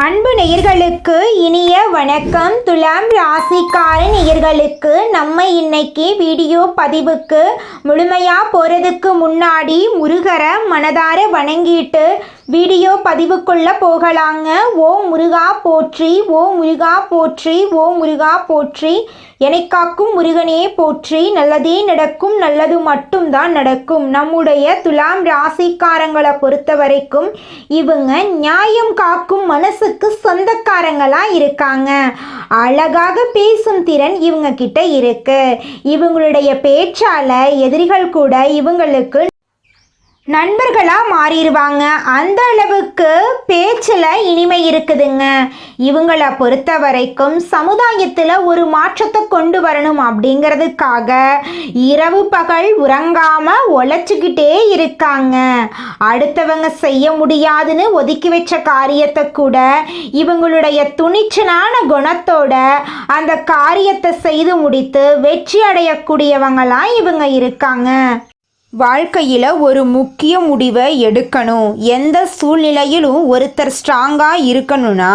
அன்பு நேயர்களுக்கு இனிய வணக்கம். துலாம் ராசிக்கார நேயர்களுக்கு நம்ம இன்னைக்கு வீடியோ பதிவுக்கு முழுமையாக போகிறதுக்கு முன்னாடி முருகரை மனதார வணங்கிட்டு வீடியோ பதிவுக்குள்ளே போகலாங்க. ஓ முருகா போற்றி, ஓ முருகா போற்றி, ஓ முருகா போற்றி, என்னை காக்கும் முருகனே போற்றி. நல்லதே நடக்கும், நல்லது மட்டும்தான் நடக்கும். நம்முடைய துலாம் ராசிக்காரங்களை பொறுத்த வரைக்கும் இவங்க நியாயம் காக்கும் மனசுக்கு சொந்தக்காரங்களா இருக்காங்க. அழகாக பேசும் திறன் இவங்க கிட்ட இருக்கு. இவங்களுடைய பேச்சால எதிரிகள் கூட இவங்களுக்கு நண்பர்களாக மாறிடுவாங்க. அந்த அளவுக்கு பேச்சில் இனிமை இருக்குதுங்க. இவங்களை பொறுத்த வரைக்கும் சமுதாயத்தில் ஒரு மாற்றத்தை கொண்டு வரணும் அப்படிங்கிறதுக்காக இரவு பகல் உறங்காமல் உழைச்சிக்கிட்டே இருக்காங்க. அடுத்தவங்க செய்ய முடியாதுன்னு ஒதுக்கி வச்ச காரியத்தை கூட இவங்களுடைய துணிச்சலான குணத்தோட அந்த காரியத்தை செய்து முடித்து வெற்றி அடையக்கூடியவங்களாம் இவங்க இருக்காங்க. வாழ்க்கையில் ஒரு முக்கிய முடிவை எடுக்கணும். எந்த சூழ்நிலையிலும் ஒருத்தர் ஸ்ட்ராங்காக இருக்கணும்னா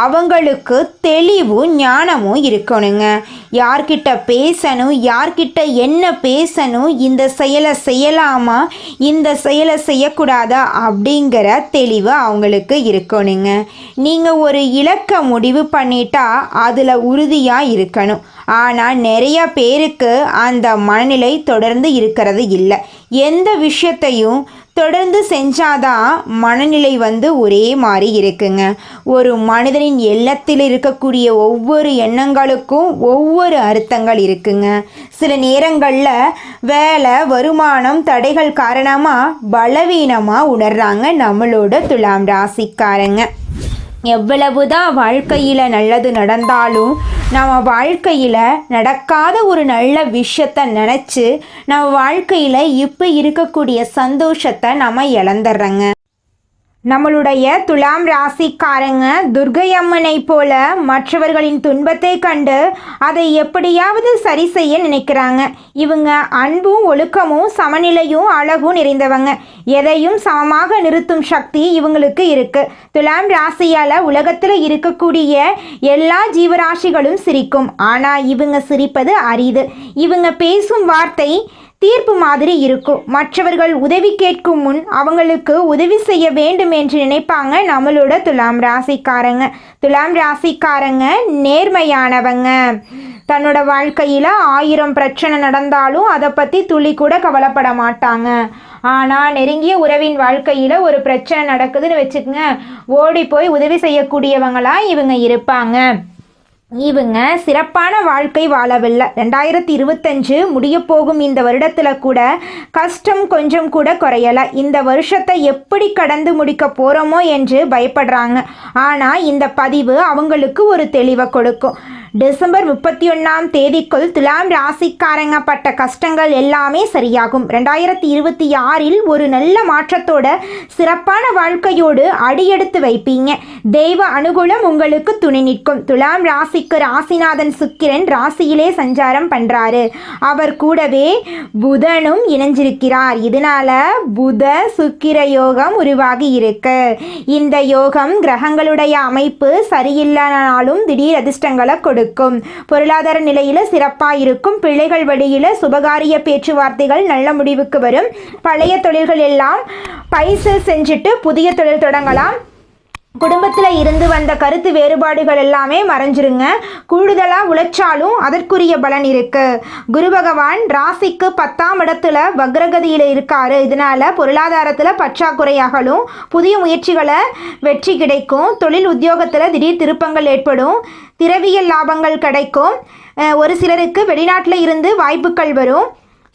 அவங்களுக்கு தெளிவும் ஞானமும் இருக்கணுங்க. யார்கிட்ட பேசணும், யார்கிட்ட என்ன பேசணும், இந்த செயலை செய்யலாமா, இந்த செயலை செய்யக்கூடாதா அப்படிங்கிற தெளிவு அவங்களுக்கு இருக்கணுங்க. நீங்கள் ஒரு இலக்கை முடிவு பண்ணிட்டா அதில் உறுதியாக இருக்கணும். ஆனால் நிறைய பேருக்கு அந்த மனநிலை தொடர்ந்து இருக்கிறது இல்லை. எந்த விஷயத்தையும் தொடர்ந்து செஞ்சாதான் மனநிலை ஒரே மாதிரி இருக்குங்க. ஒரு மனிதனின் எண்ணத்தில் இருக்கக்கூடிய ஒவ்வொரு எண்ணங்களுக்கும் ஒவ்வொரு அர்த்தங்கள் இருக்குங்க. சில நேரங்களில் வேலை வருமானம் தடைகள் காரணமாக பலவீனமாக உணர்றாங்க நம்மளோட துலாம் ராசிக்காரங்க. எவ்வளவுதான் வாழ்க்கையில் நல்லது நடந்தாலும் நம்ம வாழ்க்கையில் நடக்காத ஒரு நல்ல விஷயத்தை நினச்சி நம்ம வாழ்க்கையில் இப்போ இருக்கக்கூடிய சந்தோஷத்தை நம்ம இழந்துடுறோங்க. நம்மளுடைய துலாம் ராசிக்காரங்க துர்க்கை அம்மனை போல மற்றவர்களின் துன்பத்தை கண்டு அதை எப்படியாவது சரி செய்ய நினைக்கிறாங்க. இவங்க அன்பும் ஒழுக்கமும் சமநிலையும் அழகும் நிறைந்தவங்க. எதையும் சமமாக நிறுத்தும் சக்தி இவங்களுக்கு இருக்கு. துலாம் ராசியால் உலகத்தில் இருக்கக்கூடிய எல்லா ஜீவராசிகளும் சிரிக்கும். ஆனால் இவங்க சிரிப்பது அரிது. இவங்க பேசும் வார்த்தை தீர்ப்பு மாதிரி இருக்கும். மற்றவர்கள் உதவி கேட்கும் முன் அவங்களுக்கு உதவி செய்ய வேண்டும் என்று நினைப்பாங்க நம்மளோட துலாம் ராசிக்காரங்க. துலாம் ராசிக்காரங்க நேர்மையானவங்க. தன்னோட வாழ்க்கையில் 1000 பிரச்சனை நடந்தாலும் அதை பற்றி துளி கூட கவலைப்பட மாட்டாங்க. ஆனால் நெருங்கிய உறவின் வாழ்க்கையில் ஒரு பிரச்சனை நடக்குதுன்னு வச்சுக்கோங்க, ஓடி போய் உதவி செய்யக்கூடியவங்களாக இவங்க இருப்பாங்க. இவங்க சிறப்பான வாழ்க்கை வாழவில்லை. 2025 முடிய போகும் இந்த வருடத்தில் கூட கஷ்டம் கொஞ்சம் கூட குறையலை. இந்த வருஷத்தை எப்படி கடந்து முடிக்க போகிறோமோ என்று பயப்படுறாங்க. ஆனால் இந்த பதிவு அவங்களுக்கு ஒரு தெளிவை கொடுக்கும். டிசம்பர் 31ஆம் தேதிக்குள் துலாம் ராசிக்காரங்க பட்ட கஷ்டங்கள் எல்லாமே சரியாகும். 2026இல் ஒரு நல்ல மாற்றத்தோட சிறப்பான வாழ்க்கையோடு அடியெடுத்து வைப்பீங்க. தெய்வ அனுகூலம் உங்களுக்கு துணை நிற்கும். துலாம் ராசிக்கு ராசிநாதன் சுக்கிரன் ராசியிலே சஞ்சாரம் பண்ணுறாரு. அவர் கூடவே புதனும் இணைஞ்சிருக்கிறார். இதனால புத சுக்கிர யோகம் உருவாகி இருக்கு. இந்த யோகம் கிரகங்களுடைய அமைப்பு சரியில்லானாலும் திடீர் அதிர்ஷ்டங்களை கொடுக்கும். பொருளாதார நிலையில சிறப்பா இருக்கும். பிள்ளைகள் வழியில சுபகாரிய பேச்சுவார்த்தைகள் நல்ல முடிவுக்கு வரும். பழைய தொழில்கள் எல்லாம் பைசல் செஞ்சுட்டு புதிய தொழில் தொடங்கலாம். குடும்பத்தில் இருந்து வந்த கருத்து வேறுபாடுகள் எல்லாமே மறைஞ்சிருங்க. கூடுதலாக உழைச்சாலும் அதற்குரிய பலன் இருக்கு. குரு பகவான் ராசிக்கு 10ஆம் இடத்துல வக்ரகதியில் இருக்காரு. இதனால பொருளாதாரத்தில் பற்றாக்குறையாகலும் புதிய முயற்சிகளை வெற்றி கிடைக்கும். தொழில் உத்தியோகத்தில் திடீர் திருப்பங்கள் ஏற்படும். திரவியல் லாபங்கள் கிடைக்கும். ஒரு சிலருக்கு வெளிநாட்டில் இருந்து வாய்ப்புகள் வரும்.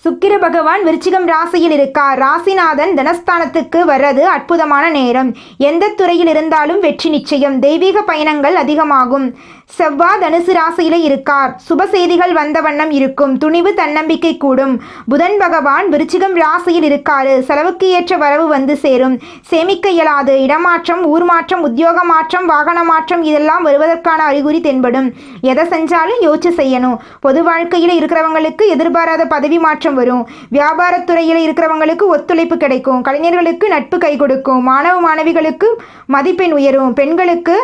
சுக்கிர பகவான் விருச்சிகம் ராசியில் இருக்கார். ராசிநாதன் தனஸ்தானத்துக்கு வர்றது அற்புதமான நேரம். எந்த துறையில் இருந்தாலும் வெற்றி நிச்சயம். தெய்வீக பயணங்கள் அதிகமாகும். செவ்வாய் தனுசு ராசியில இருக்கார். சுப செய்திகள் வந்த வண்ணம் இருக்கும். துணிவு தன்னம்பிக்கை கூடும். புதன் பகவான் விருச்சிகம் ராசியில் இருக்காரு. செலவுக்கு ஏற்ற வரவு வந்து சேரும். சேமிக்க இயலாது. இடமாற்றம், ஊர் மாற்றம், உத்தியோக மாற்றம், வாகன மாற்றம் இதெல்லாம் வருவதற்கான அறிகுறி தென்படும். எதை செஞ்சாலும் யோசிச்சு செய்யணும். பொது வாழ்க்கையில் இருக்கிறவங்களுக்கு எதிர்பாராத பதவி மாற்றம் வரும். வியாபாரத்துறையில் இருக்கிறவங்களுக்கு ஒத்துழைப்பு கிடைக்கும். கலைஞர்களுக்கு நட்பு கை கொடுக்கும். மாணவ மாணவிகளுக்கு மதிப்பெண் உயரும். பெண்களுக்கு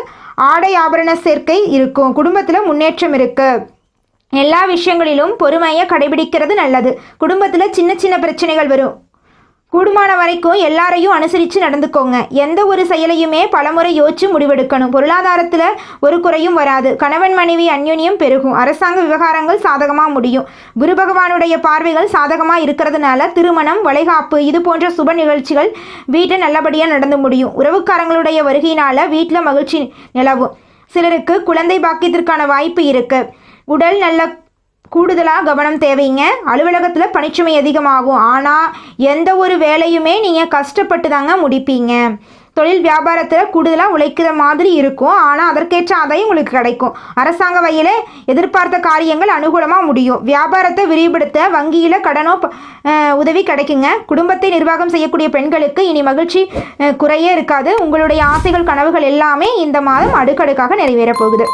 ஆடை ஆபரண சேர்க்கை இருக்கும். குடும்பத்தில் முன்னேற்றம் இருக்குது. எல்லா விஷயங்களிலும் பொறுமையை கடைபிடிக்கிறது நல்லது. குடும்பத்தில் சின்ன சின்ன பிரச்சனைகள் வரும். கூடுமான வரைக்கும் எல்லாரையும் அனுசரித்து நடந்துக்கோங்க. எந்த ஒரு செயலையுமே பலமுறை யோசிச்சு முடிவெடுக்கணும். பொருளாதாரத்தில் ஒரு குறையும் வராது. கணவன் மனைவி அந்யோன்யம் பெருகும். அரசாங்க விவகாரங்கள் சாதகமாக முடியும். குரு பகவானுடைய பார்வைகள் சாதகமாக இருக்கிறதுனால திருமணம், வளைகாப்பு இது போன்ற சுப நிகழ்ச்சிகள் வீட்டில் நல்லபடியாக நடந்து முடியும். உறவுக்காரங்களுடைய வருகையினால் வீட்டில் மகிழ்ச்சி நிலவும். சிலருக்கு குழந்தை பாக்கியத்திற்கான வாய்ப்பு இருக்குது. உடல் நல்ல கூடுதலாக கவனம் தேவைங்க. அலுவலகத்தில் பணிச்சுமை அதிகமாகும். ஆனால் எந்த ஒரு வேலையுமே நீங்கள் கஷ்டப்பட்டு தாங்க முடிப்பீங்க. தொழில் வியாபாரத்தில் கூடுதலாக உழைக்கிற மாதிரி இருக்கும். ஆனால் அதற்கேற்ற ஆதாயம் உங்களுக்கு கிடைக்கும். அரசாங்க வகையில் எதிர்பார்த்த காரியங்கள் அனுகூலமாக முடியும். வியாபாரத்தை விரிவுபடுத்த வங்கியில் கடனோ உதவி கிடைக்குங்க. குடும்பத்தை நிர்வாகம் செய்யக்கூடிய பெண்களுக்கு இனி மகிழ்ச்சி குறையே இருக்காது. உங்களுடைய ஆசைகள், கனவுகள் எல்லாமே இந்த மாதம் அடுக்கடுக்காக நிறைவேறப் போகுது.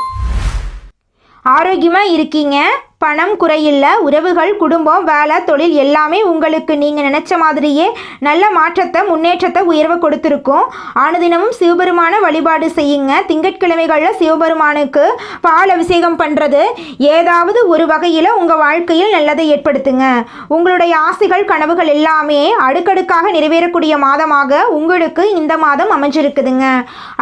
ஆரோக்கியமாக இருக்கீங்க. பணம் குறையில்லை. உறவுகள், குடும்பம், வேலை, தொழில் எல்லாமே உங்களுக்கு நீங்கள் நினச்ச மாதிரியே நல்ல மாற்றத்தை, முன்னேற்றத்தை, உயர்வை கொடுத்துருக்கும். ஆணுதினமும் சிவபெருமான வழிபாடு செய்யுங்க. திங்கட்கிழமைகளில் சிவபெருமானுக்கு பால் அபிஷேகம் பண்ணுறது ஏதாவது ஒரு வகையில் உங்கள் வாழ்க்கையில் நல்லதை ஏற்படுத்துங்க. உங்களுடைய ஆசைகள், கனவுகள் எல்லாமே அடுக்கடுக்காக நிறைவேறக்கூடிய மாதமாக உங்களுக்கு இந்த மாதம் அமைஞ்சிருக்குதுங்க.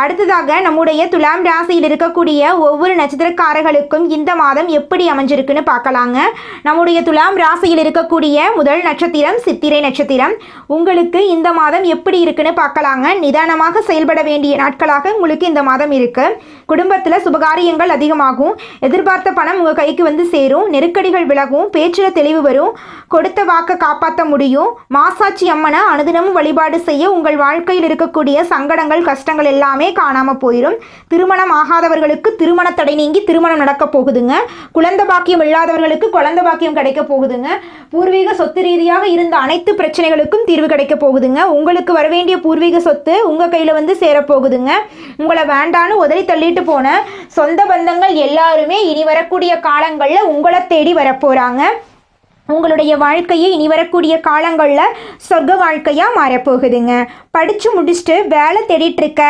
அடுத்ததாக நம்முடைய துலாம் ராசியில் இருக்கக்கூடிய ஒவ்வொரு நட்சத்திரக்காரர்களுக்கும் இந்த மாதம் எப்படி அமைஞ்சிருக்குன்னு பார்க்கலாங்க. நம்முடைய துலாம் ராசியில் இருக்கக்கூடிய முதல் நட்சத்திரம் சித்திரை நட்சத்திரம். உங்களுக்கு இந்த மாதம் எப்படி இருக்குன்னு பார்க்கலாங்க. நிதானமாக செயல்பட வேண்டிய நாட்களாக உங்களுக்கு இந்த மாதம் இருக்கு. குடும்பத்தில் சுபகாரியங்கள் அதிகமாகும். எதிர்பார்த்த பணம் உங்கள் கைக்கு வந்து சேரும். நெருக்கடிகள் விலகும். பேச்சில் தெளிவு வரும். கொடுத்த வாக்கை காப்பாற்ற முடியும். மாசாட்சி அம்மனை அனுதினமும் வழிபாடு செய்ய உங்கள் வாழ்க்கையில் இருக்கக்கூடிய சங்கடங்கள், கஷ்டங்கள் எல்லாமே காணாமல் போயிடும். திருமணம் ஆகாதவர்களுக்கு திருமண தடை நீங்கி திருமணம் நடக்க போகுதுங்க. குழந்தை பாக்கியம் இல்லாதவர்களுக்கு குழந்தை பாக்கியம் கிடைக்க போகுதுங்க. பூர்வீக சொத்து ரீதியாக இருந்த அனைத்து பிரச்சனைகளுக்கும் தீர்வு கிடைக்க போகுதுங்க. உங்களுக்கு வரவேண்டிய பூர்வீக சொத்து உங்கள் கையில் வந்து சேரப்போகுதுங்க. உங்களை வேண்டான்னு உதறி தள்ளிட்டு போன சொந்த பந்தங்கள் எல்லாருமே இனி வரக்கூடிய காலங்களில் உங்களை தேடி வரப்போகிறாங்க. உங்களுடைய வாழ்க்கையை இனி வரக்கூடிய காலங்களில் சொர்க்க வாழ்க்கையாக மாறப்போகுதுங்க. படித்து முடிச்சுட்டு வேலை தேடிட்டு இருக்க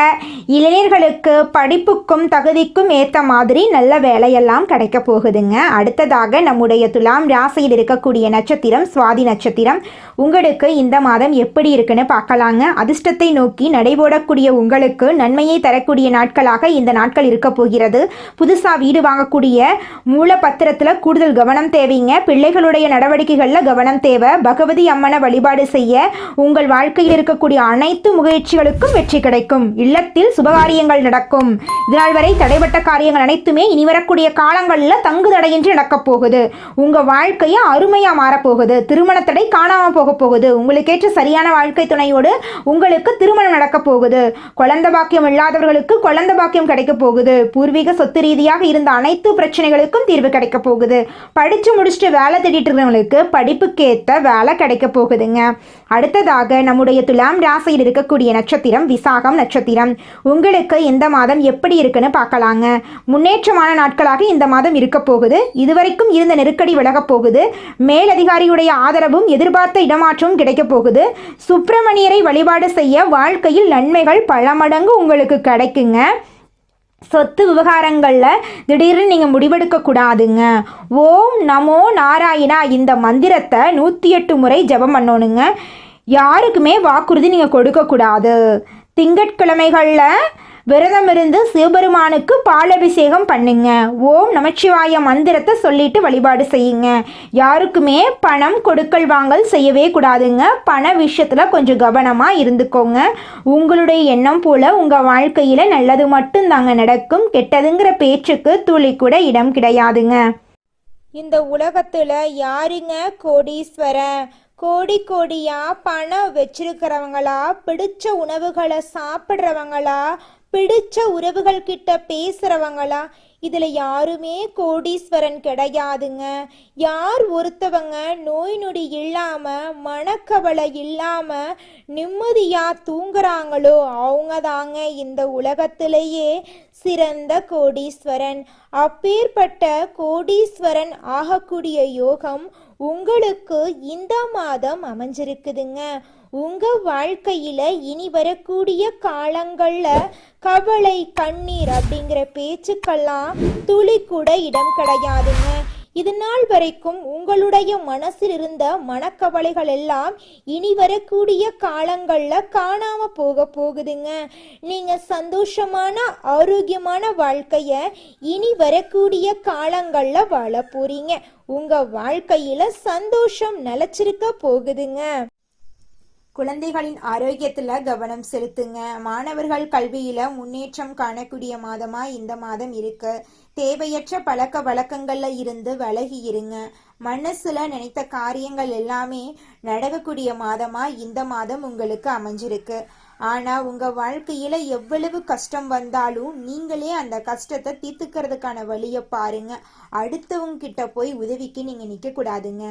இளைஞர்களுக்கு படிப்புக்கும் தகுதிக்கும் ஏற்ற மாதிரி நல்ல வேலையெல்லாம் கிடைக்க போகுதுங்க. அடுத்ததாக நம்முடைய துலாம் ராசியில் இருக்கக்கூடிய நட்சத்திரம் சுவாதி நட்சத்திரம். உங்களுக்கு இந்த மாதம் எப்படி இருக்குன்னு பார்க்கலாங்க. அதிர்ஷ்டத்தை நோக்கி நடைபோடக்கூடிய உங்களுக்கு நன்மையை தரக்கூடிய நாட்களாக இந்த நாட்கள் இருக்க போகிறது. புதுசாக வீடு வாங்கக்கூடிய மூலப்பத்திரத்தில் கூடுதல் கவனம் தேவைங்க. பிள்ளைகளுடைய நடவடிக்கைகளில் கவனம் தேவை. பகவதி அம்மனை வழிபாடு செய்ய உங்கள் வாழ்க்கையில் இருக்கக்கூடிய அனைத்து முயற்சிகளுக்கும் வெற்றி கிடைக்கும். இல்லத்தில் சுபகாரியங்கள் நடக்கும். இதனால் வரை தடைபட்ட காரியங்கள் அனைத்துமே இனி வரக்கூடிய காலங்களில் தங்கு தடையின்றி நடக்கப் போகுது. உங்கள் வாழ்க்கையை அருமையாக மாறப்போகுது. திருமண தடை காணாமல் போக போகுது. உங்களுக்கேற்ற சரியான வாழ்க்கை துணையோடு உங்களுக்கு திருமணம் நடக்க போகுது. குழந்தை பாக்கியம் இல்லாதவர்களுக்கு குழந்தை பாக்கியம் கிடைக்க போகுது. பூர்வீக சொத்து ரீதியாக இருந்த அனைத்து பிரச்சனைகளுக்கும் தீர்வு கிடைக்க போகுது. படித்து முடிச்சுட்டு வேலை தேடிட்டு இருக்கிறவங்களுக்கு படிப்புக்கேற்ற வேலை கிடைக்க போகுதுங்க. அடுத்ததாக நம்முடைய துலாம் ராசியில் இருக்கக்கூடிய நட்சத்திரம் விசாகம் நட்சத்திரம். உங்களுக்கு இந்த மாதம் எப்படி இருக்குன்னு பார்க்கலாங்க. முன்னேற்றமான நாட்களாக இந்த மாதம் இருக்க போகுது. இதுவரைக்கும் இருந்த நெருக்கடி விலகப் போகுது. மேலதிகாரியுடைய ஆதரவும் எதிர்பார்த்த இடமாற்றமும் கிடைக்க போகுது. சுப்பிரமணியரை வழிபாடு செய்ய வாழ்க்கையில் நன்மைகள் பல மடங்கு உங்களுக்கு கிடைக்குங்க. சொத்து விவகாரங்களில் திடீர்னு நீங்கள் முடிவெடுக்கக்கூடாதுங்க. ஓம் நமோ நாராயணா இந்த மந்திரத்தை 108 முறை ஜபம் பண்ணணுங்க. யாருக்குமே வாக்குறுதி நீங்கள் கொடுக்கக்கூடாது. திங்கட்கிழமைகளில் விரதம் இருந்து சிவபெருமானுக்கு பாலபிஷேகம் பண்ணுங்க. ஓம் நமச்சிவாய மந்திரத்தை சொல்லிட்டு வழிபாடு செய்யுங்க. யாருக்குமே பணம் கொடுக்கல் வாங்கல் செய்யவே கூடாதுங்க. பண விஷயத்தில் கொஞ்சம் கவனமாக இருந்துக்கோங்க. உங்களுடைய எண்ணம் போல் உங்கள் வாழ்க்கையில் நல்லது மட்டும் தாங்க நடக்கும். கெட்டதுங்கிற பேச்சுக்கு துளி கூட இடம் கிடையாதுங்க. இந்த உலகத்தில் யாருங்க கோடீஸ்வரன்? கோடி கோடியா பணம் வச்சிருக்கிறவங்களா, பிடிச்ச உணவுகளை சாப்பிட்றவங்களா, பிடிச்ச உறவுகள் கிட்ட பேசுகிறவங்களா, இதுல யாருமே கோடீஸ்வரன் கிடையாதுங்க. யார் ஒருத்தவங்க நோய் நொடி இல்லாம மனக்கவலை இல்லாம நிம்மதியா தூங்குறாங்களோ அவங்க தாங்க இந்த உலகத்திலேயே சிறந்த கோடீஸ்வரன். அப்பேற்பட்ட கோடீஸ்வரன் ஆகக்கூடிய யோகம் உங்களுக்கு இந்த மாதம் அமைஞ்சிருக்குதுங்க. உங்க வாழ்க்கையில இனி வரக்கூடிய காலங்கள்ல கவலை கண்ணீர் அப்படிங்கிற பேச்சுக்கெல்லாம் துளி கூட இடம் கிடையாதுங்க. இது நாள் வரைக்கும் உங்களுடைய மனசில் இருந்த மனக்கவலைகள் எல்லாம் இனி வரக்கூடிய காலங்கள்ல காணாம போகுதுங்க. நீங்க சந்தோஷமான ஆரோக்கியமான வாழ்க்கைய இனி வரக்கூடிய காலங்கள்ல வாழ போறீங்க. உங்க வாழ்க்கையில சந்தோஷம் நிலைச்சிருக்க போகுதுங்க. குழந்தைகளின் ஆரோக்கியத்துல கவனம் செலுத்துங்க. மாணவர்கள் கல்வியில முன்னேற்றம் காணக்கூடிய மாதமா இந்த மாதம் இருக்கு. தேவையற்ற பழக்க வழக்கங்கள்ல இருந்து விலகி இருங்க. மனசுல நினைத்த காரியங்கள் எல்லாமே நடக்கக்கூடிய மாதமா இந்த மாதம் உங்களுக்கு அமைஞ்சிருக்கு. ஆனா உங்க வாழ்க்கையில எவ்வளவு கஷ்டம் வந்தாலும் நீங்களே அந்த கஷ்டத்தை தீர்த்துக்கிறதுக்கான வழியை பாருங்க. அடுத்தவங்க கிட்ட போய் உதவிக்கு நீங்க நிக்க கூடாதுங்க.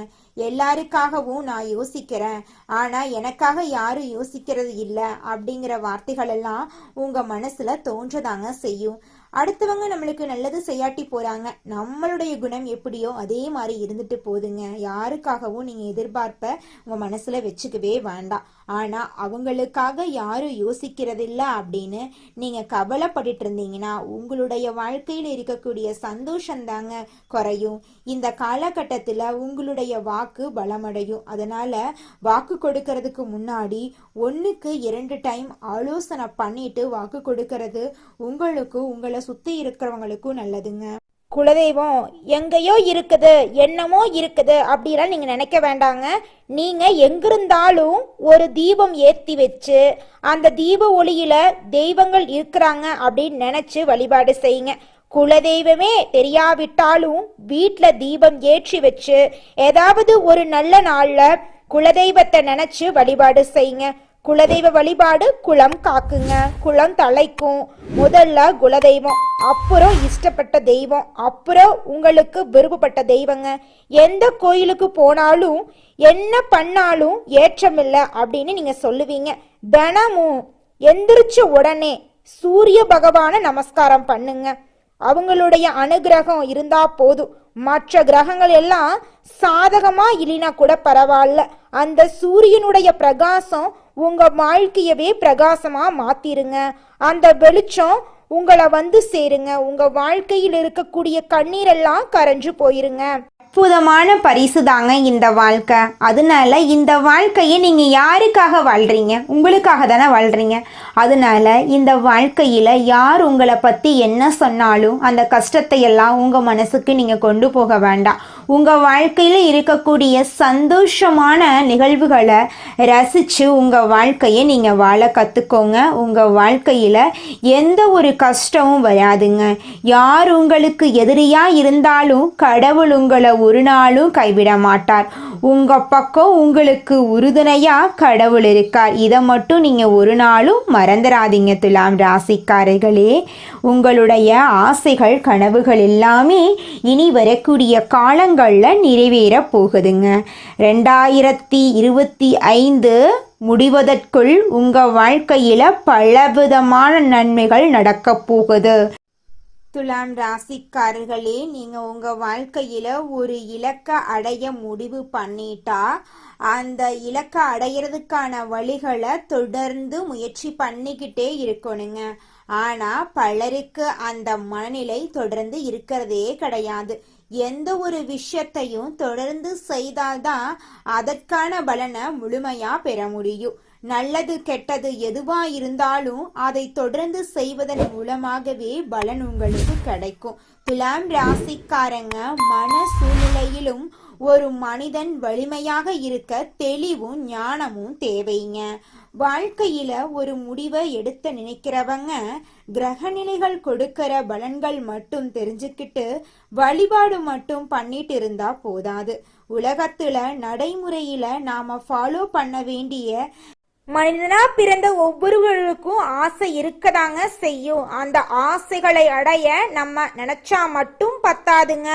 எல்லாருக்காகவும் நான் யோசிக்கிறேன், ஆனா எனக்காக யாரும் யோசிக்கிறது இல்லை அப்படிங்கிற வார்த்தைகள் எல்லாம் உங்க மனசுல தோன்றதாங்க செய்யும். அடுத்தவங்க நம்மளுக்கு நல்லது செய்யாட்டி போறாங்க, நம்மளுடைய குணம் எப்படியோ அதே மாதிரி இருந்துட்டு போதுங்க. யாருக்காகவும் நீங்க எதிர்பார்ப்ப உங்க மனசுல வச்சுக்கவே வேண்டாம். ஆனா அவங்களுக்காக யாரும் யோசிக்கிறதில்ல அப்படின்னு நீங்க கவலைப்பட்டுட்டு இருந்தீங்கன்னா உங்களுடைய வாழ்க்கையில இருக்கக்கூடிய சந்தோஷம் தாங்க குறையும். இந்த காலகட்டத்துல உங்களுடைய வாக்கு பலமடையும். அதனால வாக்கு கொடுக்கறதுக்கு முன்னாடி 1க்கு 2 டைம் ஆலோசனை பண்ணிட்டு வாக்கு கொடுக்கறது உங்களுக்கும் உங்களை சுத்தி இருக்கிறவங்களுக்கும் நல்லதுங்க. குலதெய்வம் எங்கேயோ இருக்குது, என்னமோ இருக்குது அப்படிலாம் நீங்க நினைக்க வேண்டாங்க. நீங்க எங்கிருந்தாலும் ஒரு தீபம் ஏற்றி வச்சு அந்த தீப ஒளியில தெய்வங்கள் இருக்கிறாங்க அப்படின்னு நினைச்சு வழிபாடு செய்யுங்க. குலதெய்வமே தெரியாவிட்டாலும் வீட்டில் தீபம் ஏற்றி வச்சு ஏதாவது ஒரு நல்ல நாள்ல குலதெய்வத்தை நினைச்சு வழிபாடு செய்யுங்க. குலதெய்வ வழிபாடு குலம் காக்குங்க, குலம் தலைக்கும். முதல்ல குலதெய்வம், அப்புறம் இஷ்டப்பட்ட தெய்வம், அப்புறம் உங்களுக்கு விருப்பப்பட்ட தெய்வங்க. எந்த கோயிலுக்கு போனாலும் என்ன பண்ணாலும் ஏற்றமில்லை அப்படின்னு நீங்க சொல்லுவீங்க. தினமும் எந்திரிச்ச உடனே சூரிய பகவானை நமஸ்காரம் பண்ணுங்க. அவங்களுடைய அனுகிரகம் இருந்தா போதும். மற்ற கிரகங்கள் எல்லாம் சாதகமா இல்லைனா கூட பரவாயில்ல, அந்த சூரியனுடைய பிரகாசம் உங்க வாழ்க்கையவே பிரகாசமா மாத்திருங்க. அந்த வெளிச்சம் உங்களை வந்து சேருங்க. உங்க வாழ்க்கையில் இருக்கக்கூடிய கண்ணீரெல்லாம் கரைஞ்சு போயிருங்க. அற்புதமான பரிசு தாங்க இந்த வாழ்க்கை. அதனால இந்த வாழ்க்கையை நீங்கள் யாருக்காக வாழ்கிறீங்க? உங்களுக்காக தானே வாழ்கிறீங்க. அதனால இந்த வாழ்க்கையில் யார் உங்களை பற்றி என்ன சொன்னாலும் அந்த கஷ்டத்தை எல்லாம் உங்கள் மனசுக்கு நீங்கள் கொண்டு போக வேண்டாம். உங்கள் வாழ்க்கையில் இருக்கக்கூடிய சந்தோஷமான நிகழ்வுகளை ரசித்து உங்கள் வாழ்க்கையை நீங்கள் வாழ கற்றுக்கோங்க. உங்கள் வாழ்க்கையில் எந்த ஒரு கஷ்டமும் வராதுங்க. யார் உங்களுக்கு எதிரியாக இருந்தாலும் கடவுள் உங்களை ஒரு நாளும் கைவிட மாட்டார். உங்கள் பக்கம் உங்களுக்கு உறுதுணையாக கடவுள் இருக்கார். இதை மட்டும் நீங்கள் ஒரு நாளும் மறந்துடாதீங்க. துலாம் ராசிக்காரர்களே, உங்களுடைய ஆசைகள் கனவுகள் எல்லாமே இனி வரக்கூடிய காலங்களில் நிறைவேற போகுதுங்க. 2025 முடிவதற்குள் உங்கள் வாழ்க்கையில் பலவிதமான நன்மைகள் நடக்க போகுது. துலாம் ராசிக்காரர்களே, நீங்கள் உங்கள் வாழ்க்கையில் ஒரு இலக்கை அடைய முடிவு பண்ணிட்டா அந்த இலக்கை அடையிறதுக்கான வழிகளை தொடர்ந்து முயற்சி பண்ணிக்கிட்டே இருக்கணுங்க. ஆனால் பலருக்கு அந்த மனநிலை தொடர்ந்து இருக்கிறதே கிடையாது. எந்த ஒரு விஷயத்தையும் தொடர்ந்து செய்தால்தான் அதற்கான பலனை முழுமையாக பெற முடியும். நல்லது கெட்டது எதுவா இருந்தாலும் அதை தொடர்ந்து செய்வதன் மூலமாகவே பலன் உங்களுக்கு கிடைக்கும். துலாம் ராசிக்காரங்க, மன சூழ்நிலையிலும் ஒரு மனிதன் வலிமையாக இருக்க தெளிவும் ஞானமும் தேவைங்க. வாழ்க்கையில ஒரு முடிவை எடுத்து நினைக்கிறவங்க கிரகநிலைகள் கொடுக்கிற பலன்கள் மட்டும் தெரிஞ்சுக்கிட்டு வழிபாடு மட்டும் பண்ணிட்டு இருந்தா போதாது. உலகத்துல நடைமுறையில நாம ஃபாலோ பண்ண வேண்டிய மனிதனா பிறந்த ஒவ்வொருவருக்கும் ஆசை இருக்கதாங்க செய்யும். அந்த ஆசைகளை அடைய நம்ம நினைச்சா மட்டும் பத்தாதுங்க.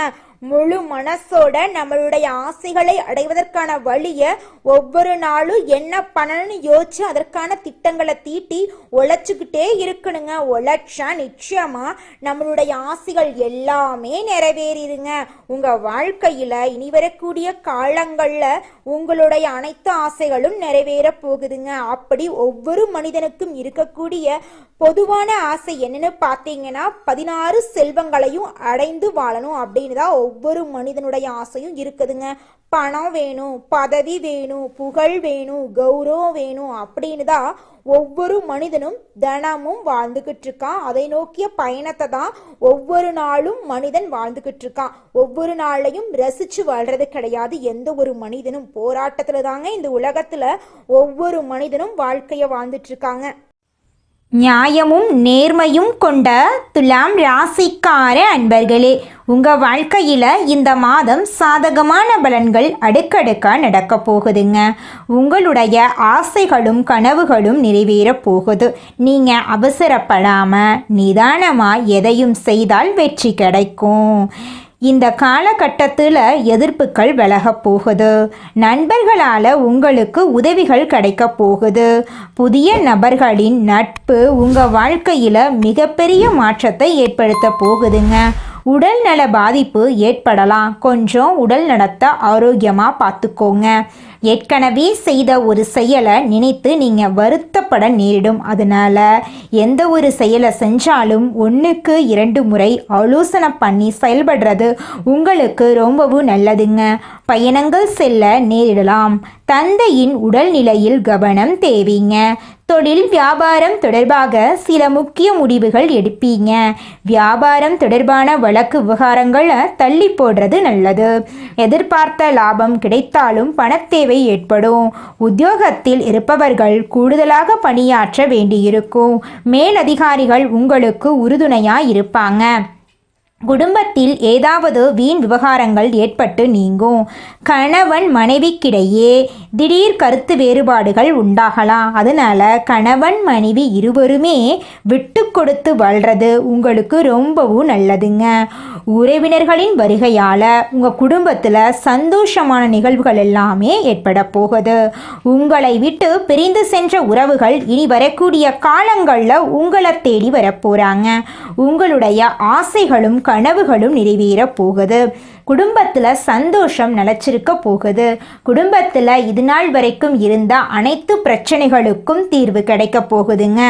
முழு மனசோட நம்மளுடைய ஆசைகளை அடைவதற்கான வழிய ஒவ்வொரு நாளும் என்ன பண்ணணும்னு யோசிச்சு அதற்கான திட்டங்களை தீட்டி உழைச்சுக்கிட்டே இருக்கணுங்க. உழைச்சா நிச்சயமா நம்மளுடைய ஆசைகள் எல்லாமே நிறைவேறிடுங்க. உங்க வாழ்க்கையில இனி வரக்கூடிய காலங்கள்ல உங்களுடைய அனைத்து ஆசைகளும் நிறைவேற போகுதுங்க. அப்படி ஒவ்வொரு மனிதனுக்கும் இருக்கக்கூடிய பொதுவான ஆசை என்னன்னு பார்த்தீங்கன்னா 16 செல்வங்களையும் அடைந்து வாழணும் அப்படின்னு தான் ஒவ்வொரு மனிதனுடைய ஆசையும் இருக்குதுங்க. பணம் வேணும், பதவி வேணும், புகழ் வேணும், கௌரவம் வேணும் அப்படின்னு தான் ஒவ்வொரு மனிதனும் தினமும் வாழ்ந்துகிட்டு இருக்கான். அதை நோக்கிய பயணத்தை தான் ஒவ்வொரு நாளும் மனிதன் வாழ்ந்துகிட்டு இருக்கான். ஒவ்வொரு நாளையும் ரசிச்சு வாழ்றது கிடையாது. எந்த ஒரு மனிதனும் போராட்டத்துல தாங்க இந்த உலகத்துல ஒவ்வொரு மனிதனும் வாழ்க்கைய வாழ்ந்துட்டு இருக்காங்க. நியாயமும் நேர்மையும் கொண்ட துலாம் ராசிக்கார அன்பர்களே, உங்கள் வாழ்க்கையில் இந்த மாதம் சாதகமான பலன்கள் அடுக்கடுக்கா நடக்க போகுதுங்க. உங்களுடைய ஆசைகளும் கனவுகளும் நிறைவேற போகுது. நீங்கள் அவசரப்படாமல் நிதானமாக எதையும் செய்தால் வெற்றி கிடைக்கும். இந்த காலகட்டத்தில் எதிர்ப்புகள் விலக போகுது. நண்பர்களால் உங்களுக்கு உதவிகள் கிடைக்க போகுது. புதிய நபர்களின் நட்பு உங்கள் வாழ்க்கையில் மிகப்பெரிய மாற்றத்தை ஏற்படுத்த போகுதுங்க. உடல் நல பாதிப்பு ஏற்படலாம். கொஞ்சம் உடல் நலத்தை ஆரோக்கியமாக பார்த்துக்கோங்க. ஏற்கனவே செய்த ஒரு செயலை நினைத்து நீங்கள் வருத்தப்பட நேரிடும். அதனால் எந்த ஒரு செயலை செஞ்சாலும் 1க்கு 2 முறை ஆலோசனை பண்ணி செயல்படுறது உங்களுக்கு ரொம்பவும் நல்லதுங்க. பயணங்கள் செல்ல நேரிடலாம். தந்தையின் உடல்நிலையில் கவனம் தேவைங்க. தொழில் வியாபாரம் தொடர்பாக சில முக்கிய முடிவுகள் எடுப்பீங்க. வியாபாரம் தொடர்பான வழக்கு விவகாரங்களை தள்ளி போடுறது நல்லது. எதிர்பார்த்த லாபம் கிடைத்தாலும் பணத்தேவை ஏற்படும். உத்தியோகத்தில் இருப்பவர்கள் கூடுதலாக பணியாற்ற வேண்டியிருக்கும். மேலதிகாரிகள் உங்களுக்கு உறுதுணையாக இருப்பாங்க. குடும்பத்தில் ஏதாவது வீண் விவகாரங்கள் ஏற்பட்டு நீங்கும். கணவன் மனைவிக்கிடையே திடீர் கருத்து வேறுபாடுகள் உண்டாகலாம். அதனால கணவன் மனைவி இருவருமே விட்டு கொடுத்து வாழ்றது உங்களுக்கு ரொம்பவும் நல்லதுங்க. உறவினர்களின் வருகையால் உங்கள் குடும்பத்தில் சந்தோஷமான நிகழ்வுகள் எல்லாமே ஏற்பட போகுது. உங்களை விட்டு பிரிந்து சென்ற உறவுகள் இனி வரக்கூடிய காலங்களில் உங்களை தேடி வரப்போகிறாங்க. உங்களுடைய ஆசைகளும் கனவுகளும் நிறைவேற போகுது. குடும்பத்தில் சந்தோஷம் நிலச்சிருக்க போகுது. குடும்பத்தில் இது நாள் வரைக்கும் இருந்த அனைத்து பிரச்சனைகளுக்கும் தீர்வு கிடைக்க போகுதுங்க.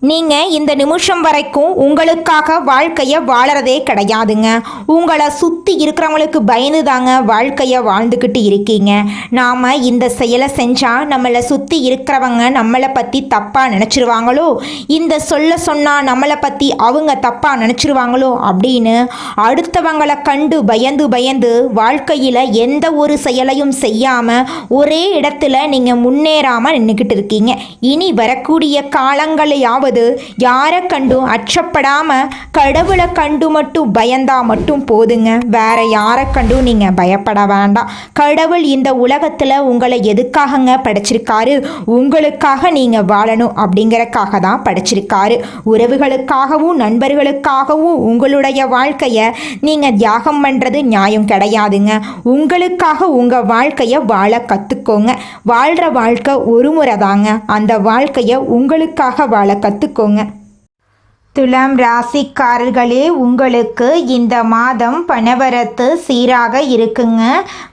நீங்கள் இந்த நிமிஷம் வரைக்கும் உங்களுக்காக வாழ்க்கையை வாழறதே கிடையாதுங்க. உங்களை சுற்றி இருக்கிறவங்களுக்கு பயந்து தாங்க வாழ்க்கையை வாழ்ந்துக்கிட்டு இருக்கீங்க. நாம் இந்த செயலை செஞ்சால் நம்மளை சுற்றி இருக்கிறவங்க நம்மளை பற்றி தப்பாக நினச்சிருவாங்களோ, இந்த சொன்னால் நம்மளை பற்றி அவங்க தப்பாக நினச்சிருவாங்களோ அப்படின்னு அடுத்தவங்களை கண்டு பயந்து வாழ்க்கையில் எந்த ஒரு செயலையும் செய்யாமல் ஒரே இடத்துல நீங்கள் முன்னேறாமல் நின்றுக்கிட்டு இருக்கீங்க. இனி வரக்கூடிய காலங்களையாவது யாரை கண்டும் அச்சப்படாம கடவுளை கண்டு மட்டும் பயந்தா மட்டும் போதுங்க. வேற யாரை கண்டும் நீங்க பயப்பட வேண்டாம். கடவுள் இந்த உலகத்துல உங்களை எதுக்காகங்க படைச்சிருக்காரு? உங்களுக்காக நீங்க வாழணும் அப்படிங்கறக்காக தான் படைச்சிருக்காரு. உறவுகளுக்காகவும் நண்பர்களுக்காகவும் உங்களுடைய வாழ்க்கைய நீங்க தியாகம் பண்றது நியாயம் கிடையாதுங்க. உங்களுக்காக உங்க வாழ்க்கைய வாழ கத்துக்கோங்க. வாழ்ற வாழ்க்கை ஒரு முறை தாங்க. அந்த வாழ்க்கைய உங்களுக்காக வாழ கத்துக்கோங்க. துலாம் ராசிக்காரர்களே, உங்களுக்கு இந்த மாதம் பணவரத்து சீராக இருக்குங்க.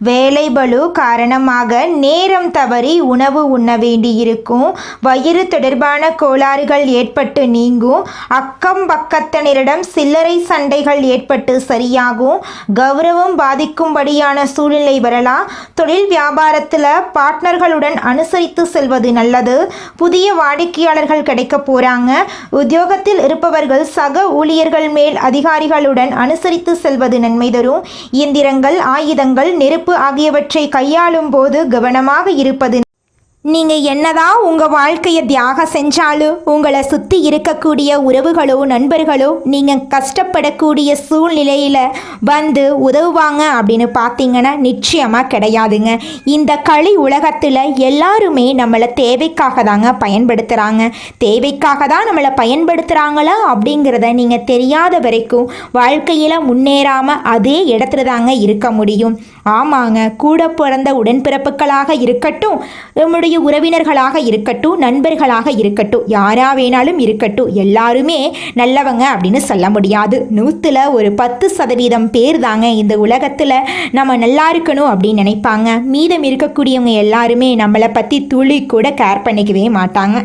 வேலை பளு காரணமாக நேரம் தவறி உணவு உண்ண வேண்டியிருக்கும். வயிறு தொடர்பான கோளாறுகள் ஏற்பட்டு நீங்கும். அக்கம் பக்கத்தினரிடம் சில்லறை சண்டைகள் ஏற்பட்டு சரியாகும். கௌரவம் பாதிக்கும்படியான சூழ்நிலை வரலாம். தொழில் வியாபாரத்தில் பார்ட்னர்களுடன் அனுசரித்து செல்வது நல்லது. புதிய வாடிக்கையாளர்கள் கிடைக்க போகிறாங்க. உத்தியோகத்தில் இருப்பவர்கள் சக ஊழியர்கள் மேல் அதிகாரிகளுடன் அனுசரித்து செல்வது நன்மை தரும். இயந்திரங்கள், ஆயுதங்கள், நெருப்பு ஆகியவற்றை கையாளும் போது கவனமாக இருப்பது. நீங்கள் என்னதான் உங்கள் வாழ்க்கையை தியாகம் செஞ்சாலும் உங்களை சுற்றி இருக்கக்கூடிய உறவுகளோ நண்பர்களோ நீங்கள் கஷ்டப்படக்கூடிய சூழ்நிலையில் வந்து உதவுவாங்க அப்படின்னு பார்த்தீங்கன்னா நிச்சயமாக கிடையாதுங்க. இந்த களி உலகத்தில் எல்லாருமே நம்மளை தேவைக்காக தாங்க பயன்படுத்துகிறாங்க. தேவைக்காக தான் நம்மளை பயன்படுத்துகிறாங்களா அப்படிங்கிறத நீங்கள் தெரியாத வரைக்கும் வாழ்க்கையில் முன்னேறாமல் அதே இடத்துல தாங்க இருக்க முடியும். ஆமாங்க, கூட பிறந்த உடன்பிறப்புகளாக இருக்கட்டும், நம்முடைய உறவினர்களாக இருக்கட்டும், நண்பர்களாக இருக்கட்டும், யாரா வேணாலும் இருக்கட்டும், எல்லாருமே நல்லவங்க அப்படின்னு சொல்ல முடியாது. 100ல் ஒரு 10% பேர் தாங்க இந்த உலகத்தில் நம்ம நல்லா இருக்கணும் அப்படின்னு நினைப்பாங்க. மீதம் இருக்கக்கூடியவங்க எல்லாருமே நம்மளை பற்றி துளி கூட கேர் பண்ணிக்கவே மாட்டாங்க.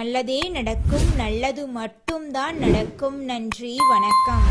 நல்லதே நடக்கும், நல்லது மட்டும்தான் நடக்கும். நன்றி, வணக்கம்.